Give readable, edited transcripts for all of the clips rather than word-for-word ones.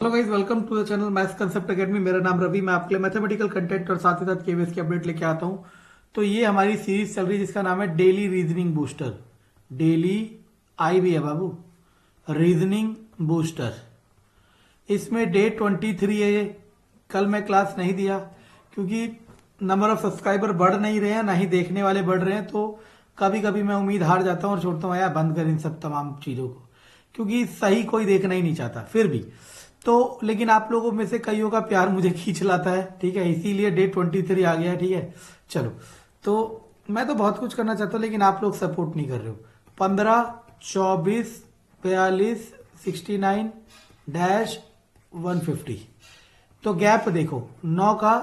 Hello guys, welcome to the channel maths concept academy. मेरा नाम रवि। मैं आपके लिए मैथमेटिकल कंटेंट और साथ ही साथ केवीएस की अपडेट लेके आता हूं। तो ये हमारी सीरीज चल रही है जिसका नाम है डेली रीजनिंग बूस्टर। डेली आई भी है बाबू, रीजनिंग बूस्टर। इसमें डे 23 है। कल मैं क्लास नहीं दिया क्योंकि नंबर ऑफ सब्सक्राइबर बढ़ नहीं रहे हैं, ना ही देखने वाले बढ़ रहे हैं। तो कभी कभी मैं उम्मीद हार जाता हूँ और छोड़ता हूँ, यार बंद कर इन सब तमाम चीज़ों को, क्योंकि सही कोई देखना ही नहीं चाहता फिर भी। तो लेकिन आप लोगों में से कईयों का प्यार मुझे खींच लाता है, ठीक है, इसीलिए डे 23 आ गया है। ठीक है, चलो। तो मैं तो बहुत कुछ करना चाहता हूँ लेकिन आप लोग सपोर्ट नहीं कर रहे हो। 15, 24, 42, 69 डैश 150। तो गैप देखो, 9 का,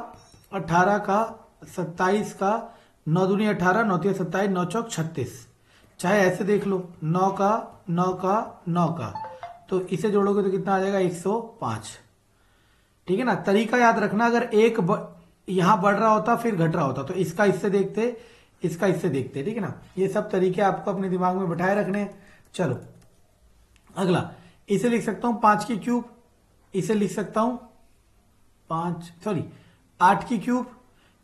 18 का, 27 का, 9 दूनी 18, 9 तिया 27, 9 चौक 36। चाहे ऐसे देख लो, 9 का, 9 का, 9 का, तो इसे जोड़ोगे तो कितना आ जाएगा? 105। ठीक है ना। तरीका याद रखना, अगर यहां बढ़ रहा होता फिर घट रहा होता तो इसका इससे देखते, इसका इससे देखते। ठीक है ना। ये सब तरीके आपको अपने दिमाग में बैठाए रखने हैं। चलो अगला, इसे लिख सकता हूं 5 की क्यूब, इसे लिख सकता हूं 8 की क्यूब,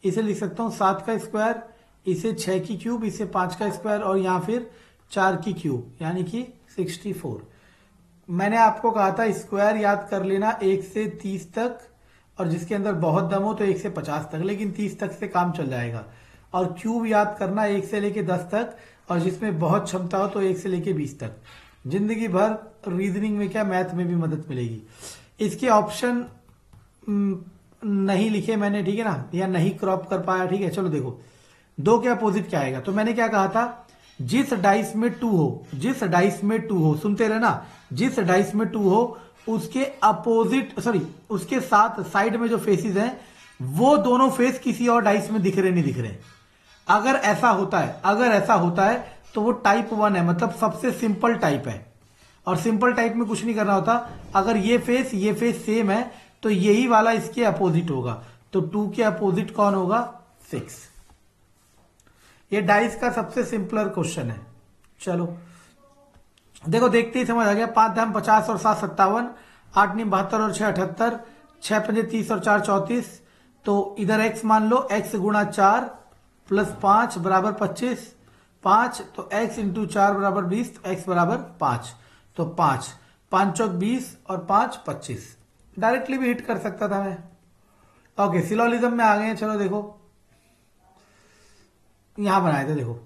इसे लिख सकता हूं 7 का स्क्वायर, इसे 6 की क्यूब, इसे 5 का स्क्वायर और यहां फिर 4 की क्यूब, यानी कि 64। मैंने आपको कहा था स्क्वायर याद कर लेना 1 से 30 तक, और जिसके अंदर बहुत दम हो तो 1 से 50 तक, लेकिन 30 तक से काम चल जाएगा। और क्यूब याद करना 1 से लेके 10 तक, और जिसमें बहुत क्षमता हो तो 1 से लेके 20 तक। जिंदगी भर रीजनिंग में क्या, मैथ में भी मदद मिलेगी। इसके ऑप्शन नहीं लिखे मैंने, ठीक है ना, या नहीं क्रॉप कर पाया। ठीक है, चलो देखो, 2 के अपोजिट क्या आएगा। तो मैंने क्या कहा था, जिस डाइस में 2 हो, जिस डाइस में 2 हो, सुनते रहना, जिस डाइस में 2 हो उसके अपोजिट, उसके साथ साइड में जो फेसेस हैं वो दोनों फेस किसी और डाइस में दिख रहे नहीं दिख रहे। अगर ऐसा होता है, अगर ऐसा होता है तो वो टाइप 1 है, मतलब सबसे सिंपल टाइप है। और सिंपल टाइप में कुछ नहीं करना होता। अगर ये फेस सेम है तो यही वाला इसके अपोजिट होगा। तो 2 के अपोजिट कौन होगा? 6। ये डाइस का सबसे सिंपलर क्वेश्चन है। चलो देखो, देखते ही समझ आ गया। 5 दाम 50 और 7 57, 8 नीम 72 और 6 78, 6 पंजे 30 और 4 34। तो इधर x मान लो, x गुणा 4 प्लस 5 बराबर 25, 5 तो x इंटू 4 बराबर 20, तो x बराबर 5। तो 5 5 चौक 20 और 5 25। डायरेक्टली भी हिट कर सकता था मैं। ओके, सिलोलिज्म में आ गए हैं। चलो देखो, यहां बनाए थे, देखो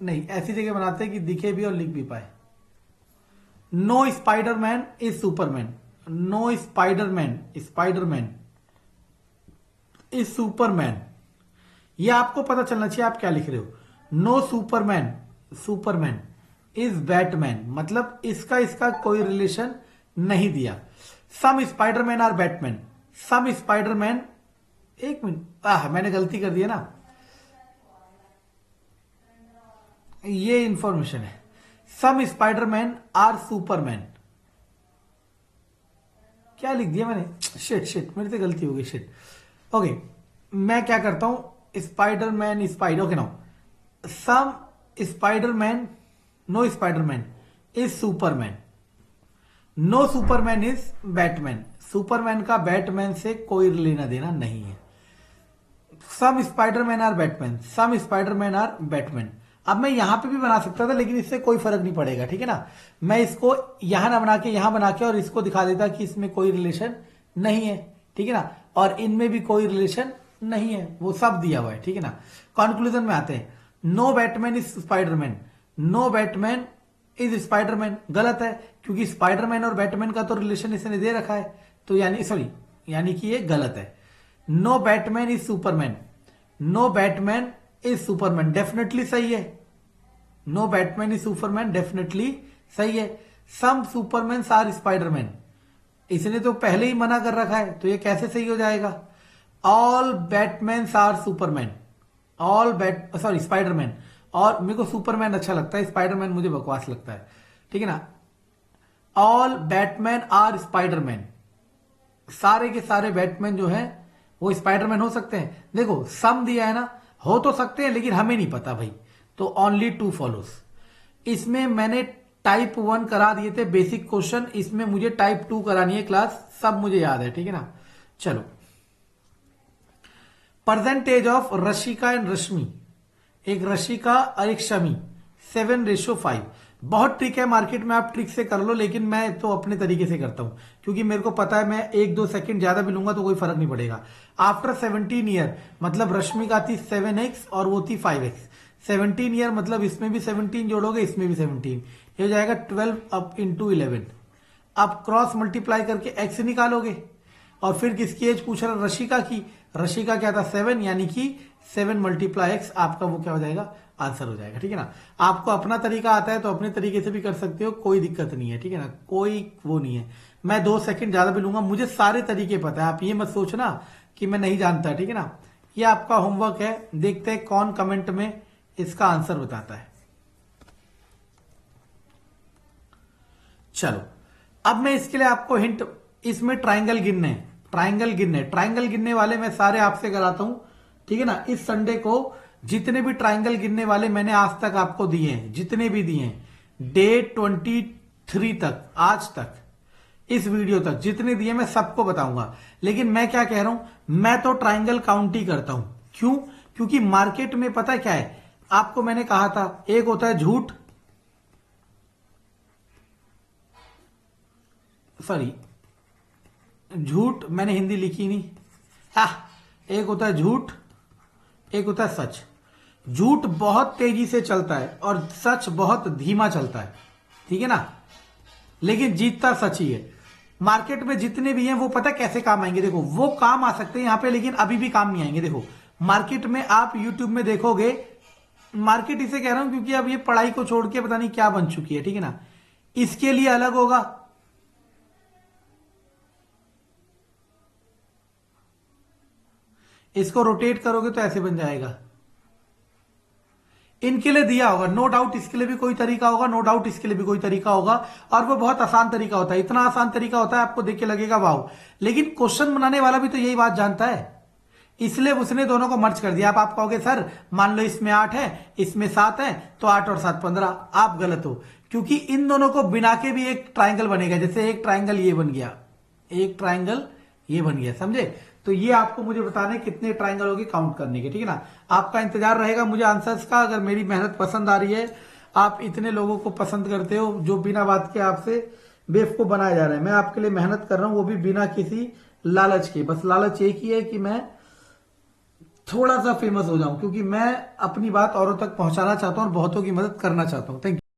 नहीं, ऐसी जगह बनाते हैं कि दिखे भी और लिख भी पाए। No Spiderman is Superman, no Spiderman, Spiderman is Superman. ये आपको पता चलना चाहिए आप क्या लिख रहे हो। No Superman, Superman is Batman, मतलब इसका इसका कोई रिलेशन नहीं दिया। Some Spiderman are Batman, some Spiderman, एक मिनट, मैंने गलती कर दिया ना, ये इंफॉर्मेशन है। सम स्पाइडरमैन आर सुपरमैन, क्या लिख दिया मैंने? शिट शिट, मेरे से गलती हो गई, शिट। ओके, मैं क्या करता हूं, Spiderman spider, okay now some Spiderman, no Spiderman is Superman, no Superman is Batman. Superman का बैटमैन से कोई लेना देना नहीं है। Some Spiderman are Batman, some Spiderman are Batman. अब मैं यहां पे भी बना सकता था लेकिन इससे कोई फर्क नहीं पड़ेगा, ठीक है ना। मैं इसको यहां ना बना के यहां बना के और इसको दिखा देता कि इसमें कोई रिलेशन नहीं है, ठीक है ना, और इनमें भी कोई रिलेशन नहीं है, वो सब दिया हुआ है, ठीक है ना। कंक्लूजन में आते हैं। No Batman is Spiderman, no Batman is Spiderman गलत है, क्योंकि स्पाइडरमैन और बैटमैन का तो रिलेशन इसने दे रखा है, तो यानी कि ये गलत है। No Batman is Superman, no Batman is Superman definitely सही है। No Batman is Superman definitely सही है। सम सुपरमैन आर स्पाइडरमैन, इसने तो पहले ही मना कर रखा है, तो ये कैसे सही हो जाएगा? All Batman are Superman, all Spiderman. और मेरे को सुपरमैन अच्छा लगता है, स्पाइडरमैन मुझे बकवास लगता है, ठीक है ना। ऑल बैटमैन आर स्पाइडरमैन, सारे के सारे बैटमैन जो है वो स्पाइडरमैन हो सकते हैं। देखो सम दिया है ना, हो तो सकते हैं लेकिन हमें नहीं पता भाई, तो ओनली 2 फॉलोस। इसमें मैंने टाइप 1 करा दिए थे बेसिक क्वेश्चन, इसमें मुझे टाइप 2 करानी है क्लास, सब मुझे याद है, ठीक है ना। चलो, परसेंटेज ऑफ रशिका एंड रश्मि, एक रशिका और एक शमी, 7:5। बहुत ट्रिक है, मार्केट में आप ट्रिक से कर लो, लेकिन मैं तो अपने तरीके से करता हूं, क्योंकि मेरे को पता है मैं 1-2 सेकंड ज्यादा भी लूंगा तो कोई फर्क नहीं पड़ेगा। आफ्टर 17 ईयर, मतलब रश्मि का थी 7x और वो थी 5x। 17 ईयर मतलब इसमें भी 17 जोड़ोगे, इसमें भी 17, ये हो जाएगा 12 अप इंटू 11। आप क्रॉस मल्टीप्लाई करके एक्स निकालोगे, और फिर किसकी एज पूछ रहा, रशिका की। रशिका क्या था 7, यानी कि 7 मल्टीप्लाई एक्स, आपका वो क्या हो जाएगा, आंसर हो जाएगा, ठीक है ना। आपको अपना तरीका आता है तो अपने तरीके से भी कर सकते हो, कोई दिक्कत नहीं है, ठीक है ना, कोई वो नहीं है। मैं 2 सेकंड ज्यादा भी लूंगा, मुझे सारे तरीके पता है, आप ये मत सोचना कि मैं नहीं जानता, ठीक है ना। ये आपका होमवर्क है, देखते हैं कौन कमेंट में इसका आंसर बताता है। चलो, अब मैं इसके लिए आपको हिंट, इसमें ट्राइंगल गिनने, ट्राइंगल गिनने वाले मैं सारे आपसे कराता हूं, ठीक है ना। इस संडे को जितने भी ट्राइंगल गिनने वाले मैंने आज तक आपको दिए हैं, जितने भी दिए हैं, डे 23 तक, आज तक, इस वीडियो तक जितने दिए मैं सबको बताऊंगा। लेकिन मैं क्या कह रहा हूं, मैं तो ट्राइंगल काउंट ही करता हूं। क्यों? क्योंकि मार्केट में पता क्या है, आपको मैंने कहा था, एक होता है झूठ, सॉरी झूठ मैंने हिंदी लिखी नहीं, एक होता है झूठ, एक होता है सच। झूठ बहुत तेजी से चलता है और सच बहुत धीमा चलता है, ठीक है ना, लेकिन जीतता सच ही है। मार्केट में जितने भी हैं वो पता कैसे काम आएंगे, देखो वो काम आ सकते हैं यहां पे, लेकिन अभी भी काम नहीं आएंगे। देखो मार्केट में आप यूट्यूब में देखोगे, मार्केट इसे कह रहा हूं क्योंकि अब ये पढ़ाई को छोड़ के पता नहीं क्या बन चुकी है, ठीक है ना। इसके लिए अलग होगा, इसको रोटेट करोगे तो ऐसे बन जाएगा। इनके लिए दिया होगा, नो डाउट इसके लिए भी कोई तरीका होगा, नो डाउट इसके लिए भी कोई तरीका होगा, और वो बहुत आसान तरीका होता है, इतना आसान तरीका होता है आपको देख के लगेगा वाव। लेकिन क्वेश्चन बनाने वाला भी तो यही बात जानता है, इसलिए उसने दोनों को मर्ज कर दिया। आप कहोगे सर मान लो इसमें 8 है, इसमें 7 है, तो 8 और 7 15, आप गलत हो, क्योंकि इन दोनों को बिना के भी एक ट्राइंगल बनेगा। जैसे एक ट्राइंगल ये बन गया, एक ट्राइंगल ये बन गया, समझे। तो ये आपको मुझे बताना है कितने ट्राइंगल होगी काउंट करने के, ठीक है ना। आपका इंतजार रहेगा मुझे आंसर्स का। अगर मेरी मेहनत पसंद आ रही है, आप इतने लोगों को पसंद करते हो जो बिना बात के आपसे बेवकूफ बनाया जा रहा है, मैं आपके लिए मेहनत कर रहा हूं, वो भी बिना किसी लालच के। बस लालच एक ही है कि मैं थोड़ा सा फेमस हो जाऊं, क्योंकि मैं अपनी बात औरों तक पहुंचाना चाहता हूं और बहुतों की मदद करना चाहता हूं। Thank you.